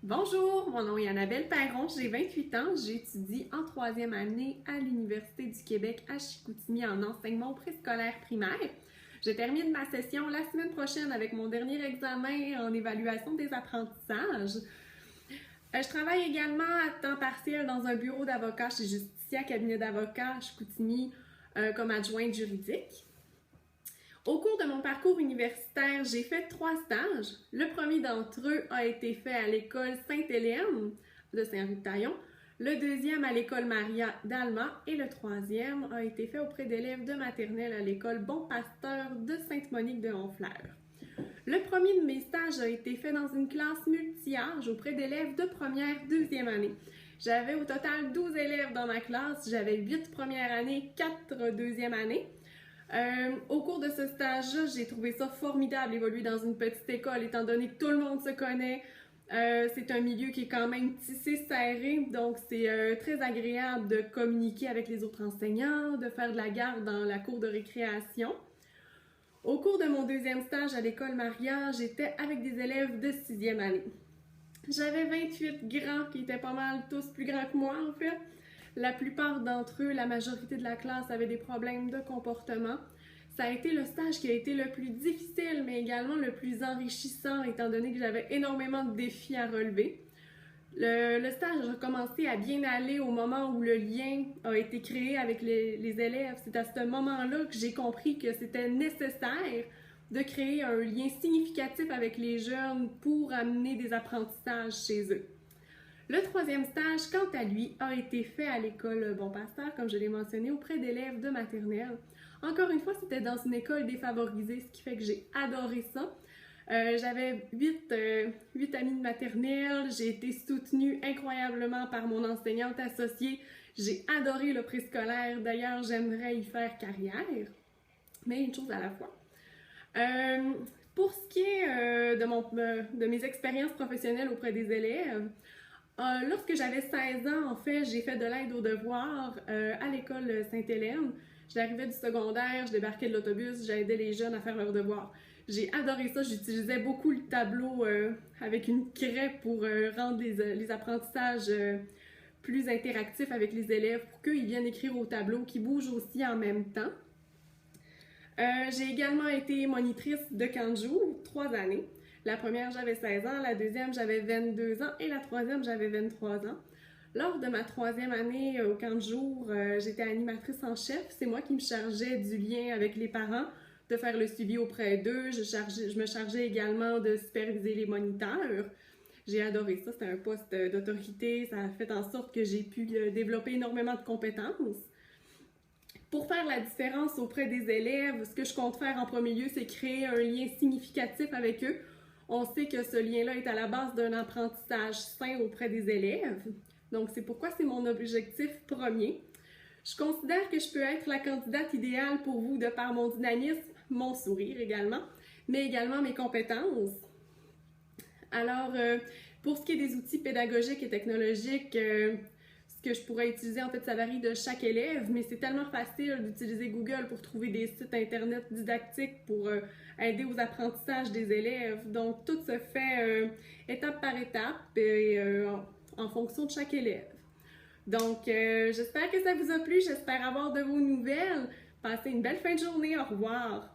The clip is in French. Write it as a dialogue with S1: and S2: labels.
S1: Bonjour, mon nom est Annabelle Perron, j'ai 28 ans, j'étudie en troisième année à l'Université du Québec à Chicoutimi en enseignement préscolaire primaire. Je termine ma session la semaine prochaine avec mon dernier examen en évaluation des apprentissages. Je travaille également à temps partiel dans un bureau d'avocat chez Justicia, cabinet d'avocats à Chicoutimi comme adjointe juridique. Au cours de mon parcours universitaire, j'ai fait 3 stages. Le premier d'entre eux a été fait à l'école Sainte-Hélène de Saint-Henri-de-Taillon, le deuxième à l'école Maria d'Alma et le troisième a été fait auprès d'élèves de maternelle à l'école Bon Pasteur de Sainte-Monique de Honfleur. Le premier de mes stages a été fait dans une classe multi-âge auprès d'élèves de première, deuxième année. J'avais au total 12 élèves dans ma classe, j'avais 8 première année, 4 deuxième année. Au cours de ce stage-là, j'ai trouvé ça formidable, évoluer dans une petite école, étant donné que tout le monde se connaît. C'est un milieu qui est quand même tissé, serré, donc c'est très agréable de communiquer avec les autres enseignants, de faire de la garde dans la cour de récréation. Au cours de mon deuxième stage à l'école Maria, j'étais avec des élèves de 6e année. J'avais 28 grands qui étaient pas mal tous plus grands que moi en fait. La plupart d'entre eux, la majorité de la classe avait des problèmes de comportement. Ça a été le stage qui a été le plus difficile, mais également le plus enrichissant, étant donné que j'avais énormément de défis à relever. Le stage a commencé à bien aller au moment où le lien a été créé avec les élèves. C'est à ce moment-là que j'ai compris que c'était nécessaire de créer un lien significatif avec les jeunes pour amener des apprentissages chez eux. Le troisième stage, quant à lui, a été fait à l'école Bon Pasteur, comme je l'ai mentionné, auprès d'élèves de maternelle. Encore une fois, c'était dans une école défavorisée, ce qui fait que j'ai adoré ça. J'avais 8 amis de maternelle, j'ai été soutenue incroyablement par mon enseignante associée. J'ai adoré le préscolaire, d'ailleurs j'aimerais y faire carrière, mais une chose à la fois. Pour ce qui est de mes expériences professionnelles auprès des élèves, lorsque j'avais 16 ans, en fait, j'ai fait de l'aide aux devoirs à l'école Sainte-Hélène. J'arrivais du secondaire, je débarquais de l'autobus, j'aidais les jeunes à faire leurs devoirs. J'ai adoré ça, j'utilisais beaucoup le tableau avec une craie pour rendre les apprentissages plus interactifs avec les élèves, pour qu'ils viennent écrire au tableau, qui bougent aussi en même temps. J'ai également été monitrice de camp de jour, 3 années. La première, j'avais 16 ans, la deuxième, j'avais 22 ans et la troisième, j'avais 23 ans. Lors de ma 3e année au camp de jour, j'étais animatrice en chef. C'est moi qui me chargeais du lien avec les parents, de faire le suivi auprès d'eux. Je me chargeais également de superviser les moniteurs. J'ai adoré ça, c'était un poste d'autorité. Ça a fait en sorte que j'ai pu développer énormément de compétences. Pour faire la différence auprès des élèves, ce que je compte faire en premier lieu, c'est créer un lien significatif avec eux. On sait que ce lien-là est à la base d'un apprentissage sain auprès des élèves. Donc, c'est pourquoi c'est mon objectif premier. Je considère que je peux être la candidate idéale pour vous de par mon dynamisme, mon sourire également, mais également mes compétences. Alors, pour ce qui est des outils pédagogiques et technologiques, ce que je pourrais utiliser, en fait, ça varie de chaque élève, mais c'est tellement facile d'utiliser Google pour trouver des sites internet didactiques pour aider aux apprentissages des élèves. Donc, tout se fait étape par étape et en fonction de chaque élève. Donc, j'espère que ça vous a plu, j'espère avoir de vos nouvelles. Passez une belle fin de journée, au revoir!